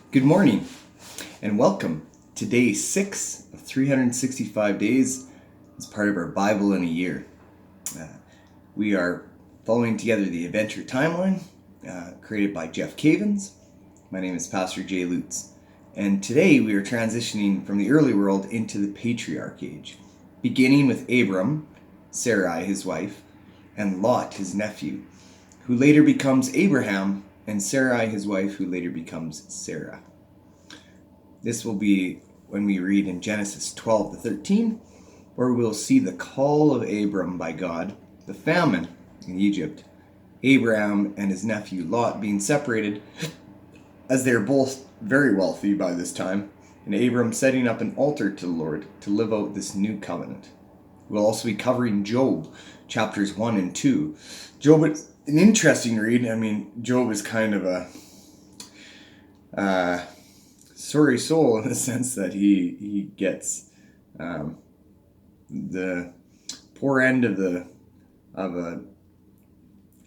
Good morning and welcome to day 6 of 365 days as part of our Bible in a year. We are following together the Adventure Timeline created by Jeff Cavins. My name is Pastor Jay Lutz, and today we are transitioning from the early world into the Patriarch Age, beginning with Abram, Sarai his wife, and Lot his nephew, who later becomes Abraham, and Sarai his wife, who later becomes Sarah. This will be when we read in Genesis 12 to 13, where we'll see the call of Abram by God, the famine in Egypt, Abraham and his nephew Lot being separated, as they are both very wealthy by this time, and Abram setting up an altar to the Lord to live out this new covenant. We'll also be covering Job, chapters 1 and 2. Job is an interesting read. I mean, Job is kind of a sorry soul in the sense that he gets the poor end of a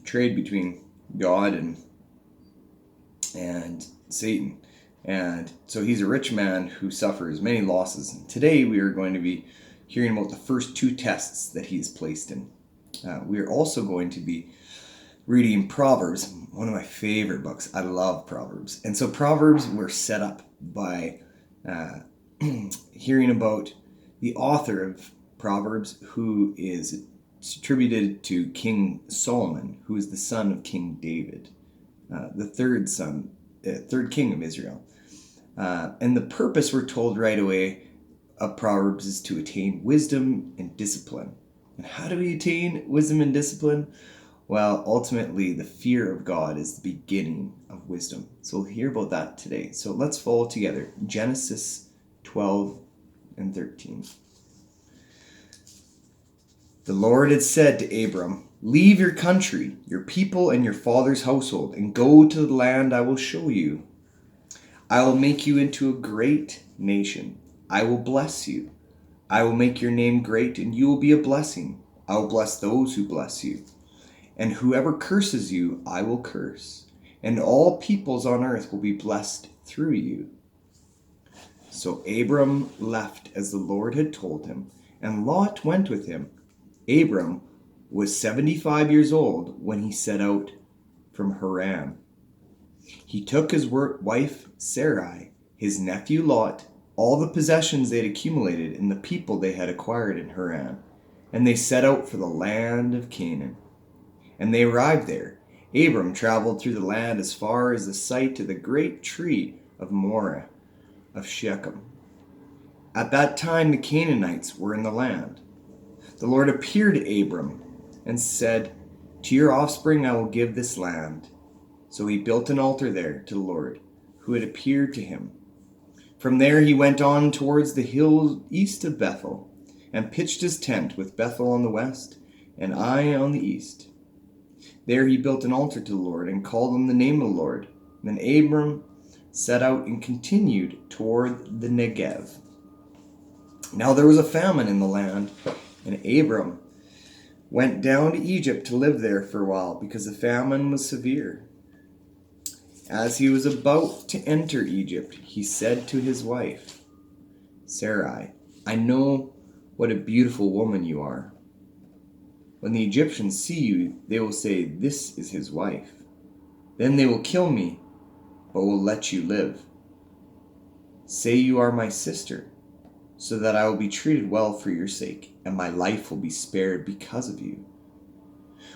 trade between God and Satan, and so he's a rich man who suffers many losses. And today we are going to be hearing about the first two tests that he's placed in. We are also going to be reading Proverbs, one of my favorite books. I love Proverbs, and so Proverbs were set up by hearing about the author of Proverbs, who is attributed to King Solomon, who is the son of King David, the third king of Israel. And the purpose, we're told right away, of Proverbs is to attain wisdom and discipline. And how do we attain wisdom and discipline? Well, ultimately, the fear of God is the beginning of wisdom. So we'll hear about that today. So let's follow together Genesis 12 and 13. The Lord had said to Abram, "Leave your country, your people, and your father's household, and go to the land I will show you. I will make you into a great nation. I will bless you. I will make your name great, and you will be a blessing. I will bless those who bless you. And whoever curses you, I will curse. And all peoples on earth will be blessed through you." So Abram left as the Lord had told him, and Lot went with him. Abram was 75 years old when he set out from Haran. He took his wife Sarai, his nephew Lot, all the possessions they had accumulated, and the people they had acquired in Haran, and they set out for the land of Canaan. And they arrived there. Abram traveled through the land as far as the site of the great tree of Moreh of Shechem. At that time the Canaanites were in the land. The Lord appeared to Abram and said, "To your offspring I will give this land." So he built an altar there to the Lord, who had appeared to him. From there he went on towards the hills east of Bethel, and pitched his tent with Bethel on the west and Ai on the east. There he built an altar to the Lord and called on the name of the Lord. Then Abram set out and continued toward the Negev. Now there was a famine in the land, and Abram went down to Egypt to live there for a while because the famine was severe. As he was about to enter Egypt, he said to his wife, Sarai, "I know what a beautiful woman you are. When the Egyptians see you, they will say, 'This is his wife.' Then they will kill me, but will let you live. Say you are my sister, so that I will be treated well for your sake, and my life will be spared because of you."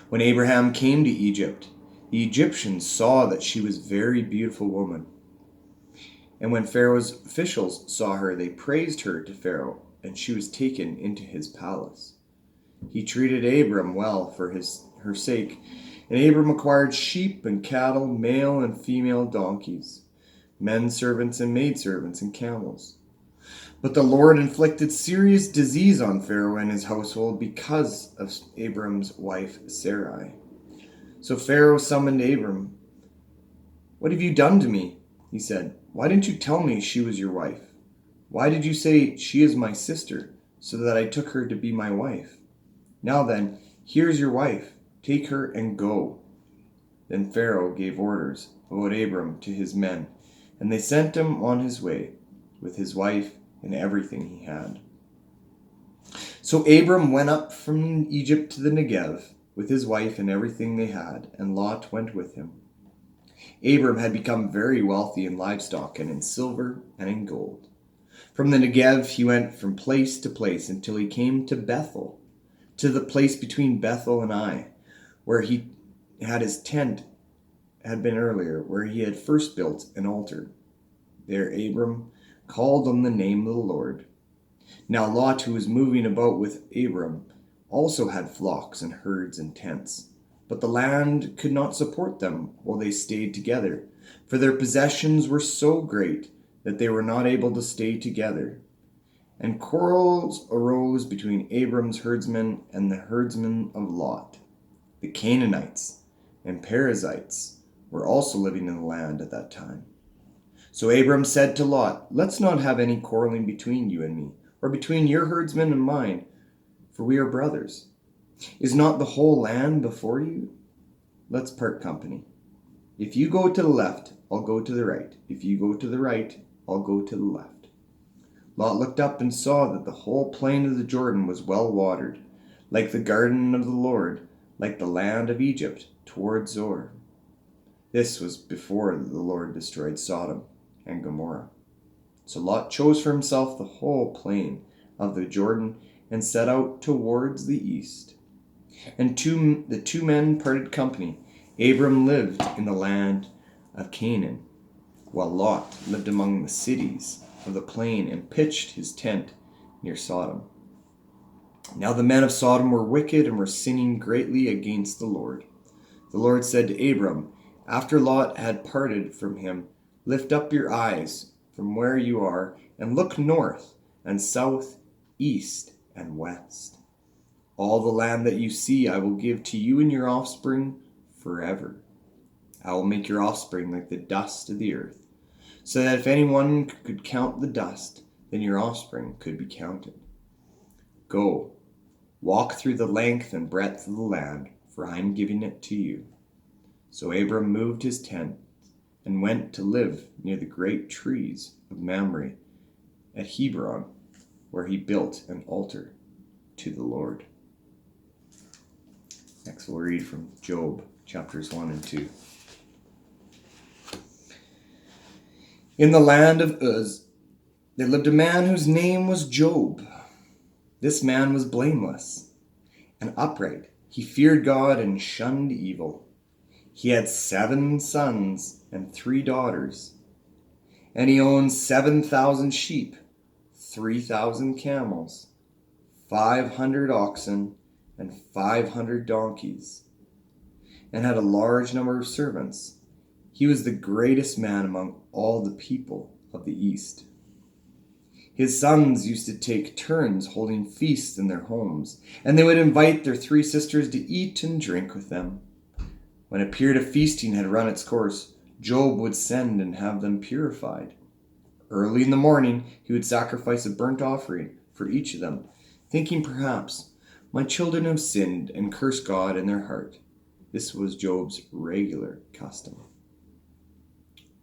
When Abraham came to Egypt, the Egyptians saw that she was a very beautiful woman. And when Pharaoh's officials saw her, they praised her to Pharaoh, and she was taken into his palace. He treated Abram well for her sake, and Abram acquired sheep and cattle, male and female donkeys, men servants and maidservants, and camels. But the Lord inflicted serious disease on Pharaoh and his household because of Abram's wife Sarai. So Pharaoh summoned Abram. "What have you done to me?" he said. "Why didn't you tell me she was your wife? Why did you say, 'She is my sister,' so that I took her to be my wife? Now then, here's your wife. Take her and go." Then Pharaoh gave orders about Abram to his men, And they sent him on his way with his wife and everything he had. So Abram went up from Egypt to the Negev with his wife and everything they had, and Lot went with him. Abram had become very wealthy in livestock and in silver and in gold. From the Negev he went from place to place until he came to Bethel, to the place between Bethel and Ai, where he had his tent had been earlier, where he had first built an altar. There Abram called on the name of the Lord. Now Lot, who was moving about with Abram, also had flocks and herds and tents. But the land could not support them while they stayed together, for their possessions were so great that they were not able to stay together. And quarrels arose between Abram's herdsmen and the herdsmen of Lot. The Canaanites and Perizzites were also living in the land at that time. So Abram said to Lot, "Let's not have any quarreling between you and me, or between your herdsmen and mine, for we are brothers. Is not the whole land before you? Let's part company. If you go to the left, I'll go to the right. If you go to the right, I'll go to the left." Lot looked up and saw that the whole plain of the Jordan was well watered, like the garden of the Lord, like the land of Egypt toward Zoar. This was before the Lord destroyed Sodom and Gomorrah. So Lot chose for himself the whole plain of the Jordan and set out towards the east. And the two men parted company. Abram lived in the land of Canaan, while Lot lived among the cities of the plain and pitched his tent near Sodom. Now the men of Sodom were wicked and were sinning greatly against the Lord. The Lord said to Abram, after Lot had parted from him, "Lift up your eyes from where you are and look north and south, east and west. All the land that you see I will give to you and your offspring forever. I will make your offspring like the dust of the earth, so that if anyone could count the dust, then your offspring could be counted. Go, walk through the length and breadth of the land, for I am giving it to you." So Abram moved his tent and went to live near the great trees of Mamre at Hebron, where he built an altar to the Lord. Next we'll read from Job, chapters 1 and 2. In the land of Uz, there lived a man whose name was Job. This man was blameless and upright. He feared God and shunned evil. He had 7 sons and 3 daughters, and he owned 7,000 sheep, 3,000 camels, 500 oxen, and 500 donkeys, and had a large number of servants. He was the greatest man among all the people of the East. His sons used to take turns holding feasts in their homes, and they would invite their 3 sisters to eat and drink with them. When a period of feasting had run its course, Job would send and have them purified. Early in the morning, he would sacrifice a burnt offering for each of them, thinking perhaps, "My children have sinned and cursed God in their heart." This was Job's regular custom.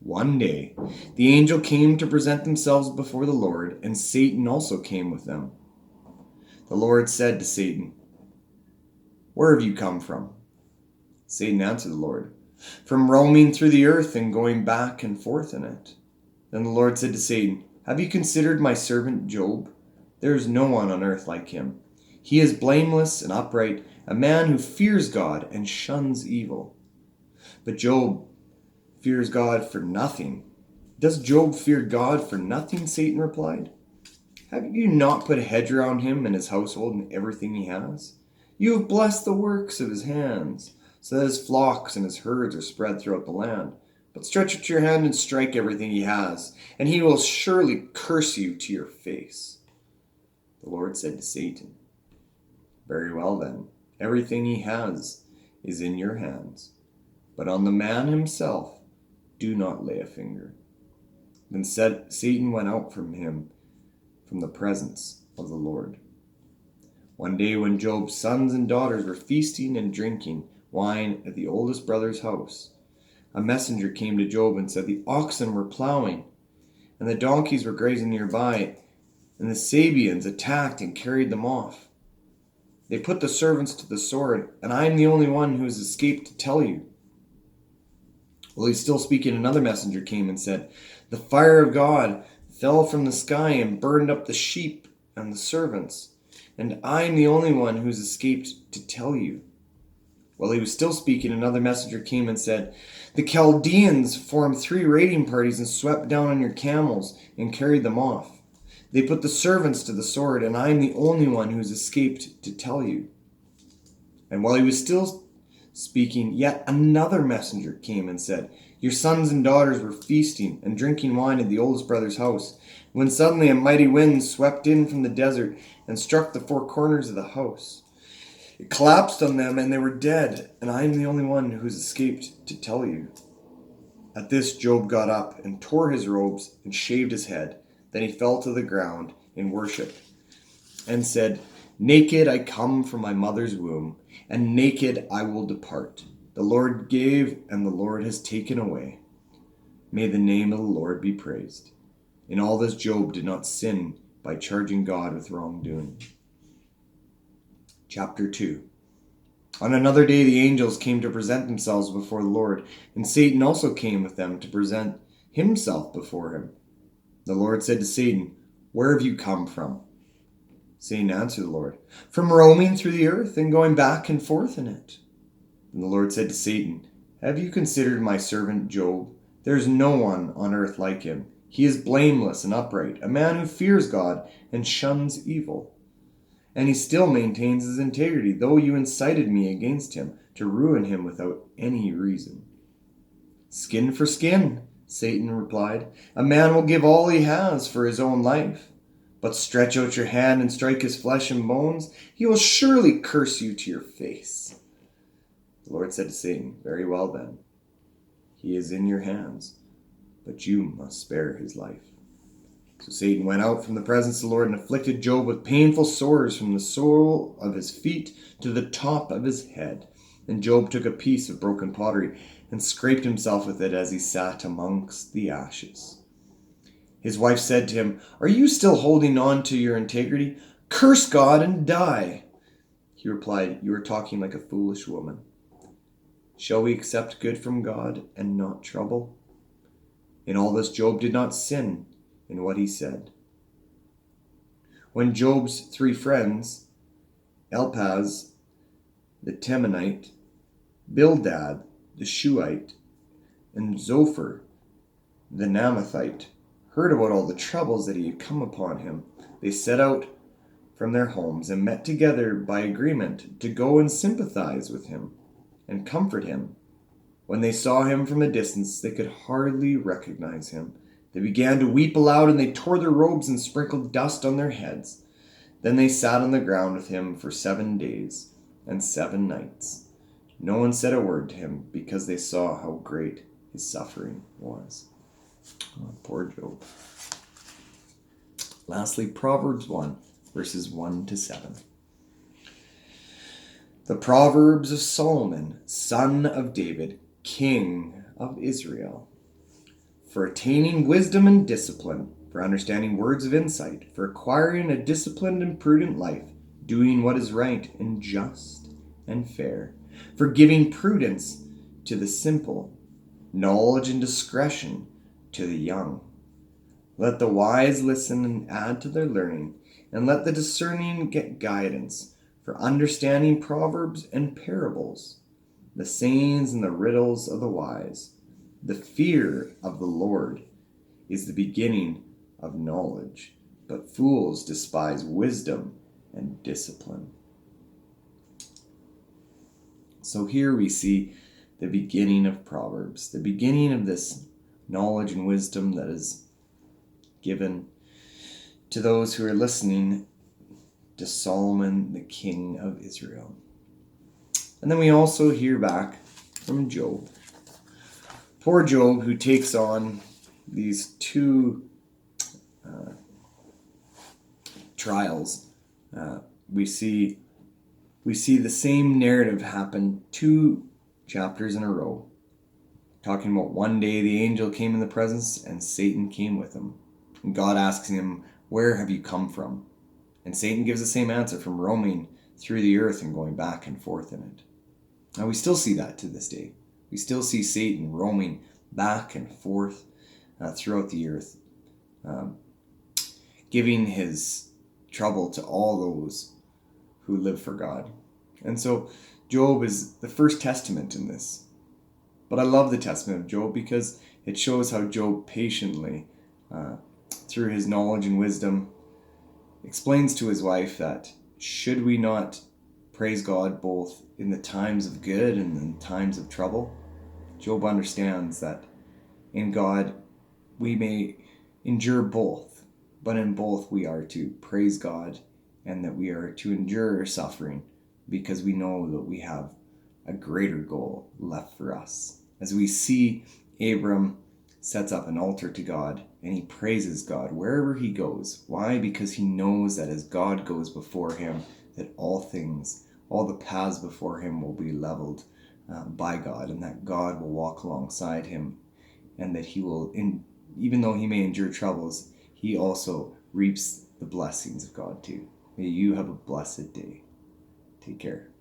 One day, the angel came to present themselves before the Lord, and Satan also came with them. The Lord said to Satan, "Where have you come from?" Satan answered the Lord, "From roaming through the earth and going back and forth in it." Then the Lord said to Satan, "Have you considered my servant Job? There is no one on earth like him. He is blameless and upright, a man who fears God and shuns evil." But Job fears God for nothing. "Does Job fear God for nothing?" Satan replied. "Have you not put a hedge around him and his household and everything he has? You have blessed the works of his hands, so that his flocks and his herds are spread throughout the land. But stretch out your hand and strike everything he has, and he will surely curse you to your face." The Lord said to Satan, "Very well then, everything he has is in your hands, but on the man himself do not lay a finger." Then Satan went out from him, from the presence of the Lord. One day when Job's sons and daughters were feasting and drinking wine at the oldest brother's house, a messenger came to Job and said, "The oxen were plowing, and the donkeys were grazing nearby, and the Sabeans attacked and carried them off. They put the servants to the sword, and I am the only one who has escaped to tell you." While he was still speaking, another messenger came and said, "The fire of God fell from the sky and burned up the sheep and the servants, and I am the only one who has escaped to tell you." While he was still speaking, another messenger came and said, "The Chaldeans formed 3 raiding parties and swept down on your camels and carried them off. They put the servants to the sword, and I am the only one who has escaped to tell you." And while he was still speaking, yet another messenger came and said, "Your sons and daughters were feasting and drinking wine at the oldest brother's house, when suddenly a mighty wind swept in from the desert and struck the 4 corners of the house. It collapsed on them, and they were dead, and I am the only one who has escaped to tell you." At this, Job got up and tore his robes and shaved his head. Then he fell to the ground in worship and said, "Naked I come from my mother's womb, and naked I will depart. The Lord gave, and the Lord has taken away. May the name of the Lord be praised." In all this, Job did not sin by charging God with wrongdoing. Chapter 2. On another day the angels came to present themselves before the Lord, and Satan also came with them to present himself before him. The Lord said to Satan, "Where have you come from?" Satan answered the Lord, "From roaming through the earth and going back and forth in it." And the Lord said to Satan, "Have you considered my servant Job? There is no one on earth like him. He is blameless and upright, a man who fears God and shuns evil. And he still maintains his integrity, though you incited me against him to ruin him without any reason." "Skin for skin," Satan replied. "A man will give all he has for his own life. But stretch out your hand and strike his flesh and bones. He will surely curse you to your face." The Lord said to Satan, "Very well then. He is in your hands, but you must spare his life." So Satan went out from the presence of the Lord and afflicted Job with painful sores from the sole of his feet to the top of his head. And Job took a piece of broken pottery and scraped himself with it as he sat amongst the ashes. His wife said to him, "Are you still holding on to your integrity? Curse God and die." He replied, "You are talking like a foolish woman. Shall we accept good from God and not trouble?" In all this, Job did not sin in what he said. When Job's 3 friends, Eliphaz the Temanite, Bildad the Shuhite, and Zophar the Naamathite, heard about all the troubles that he had come upon him, they set out from their homes and met together by agreement to go and sympathize with him and comfort him. When they saw him from a distance, they could hardly recognize him. They began to weep aloud, and they tore their robes and sprinkled dust on their heads. Then they sat on the ground with him for 7 days and 7 nights. No one said a word to him, because they saw how great his suffering was. Oh, poor Job. Lastly, Proverbs 1, verses 1 to 7. The Proverbs of Solomon, son of David, king of Israel. For attaining wisdom and discipline, for understanding words of insight, for acquiring a disciplined and prudent life, doing what is right and just and fair, for giving prudence to the simple, knowledge and discretion to the young. Let the wise listen and add to their learning, and let the discerning get guidance, for understanding proverbs and parables, the sayings and the riddles of the wise. The fear of the Lord is the beginning of knowledge, but fools despise wisdom and discipline. So here we see the beginning of Proverbs, the beginning of this knowledge and wisdom that is given to those who are listening to Solomon, the king of Israel. And then we also hear back from Job. Poor Job, who takes on these 2 trials. We see the same narrative happen 2 chapters in a row. talking about one day the angel came in the presence and Satan came with him. And God asks him, "Where have you come from?" And Satan gives the same answer, from roaming through the earth and going back and forth in it. And we still see that to this day. We still see Satan roaming back and forth throughout the earth, giving his trouble to all those who live for God. And so Job is the first testament in this. But I love the testament of Job because it shows how Job patiently, through his knowledge and wisdom, explains to his wife that should we not praise God both in the times of good and in times of trouble? Job understands that in God we may endure both, but in both we are to praise God and that we are to endure suffering because we know that we have a greater goal left for us. As we see Abram sets up an altar to God and he praises God wherever he goes. Why? Because he knows that as God goes before him, that all things, all the paths before him will be leveled by God, and that God will walk alongside him, and that he will, even though he may endure troubles, he also reaps the blessings of God too. May you have a blessed day. Take care.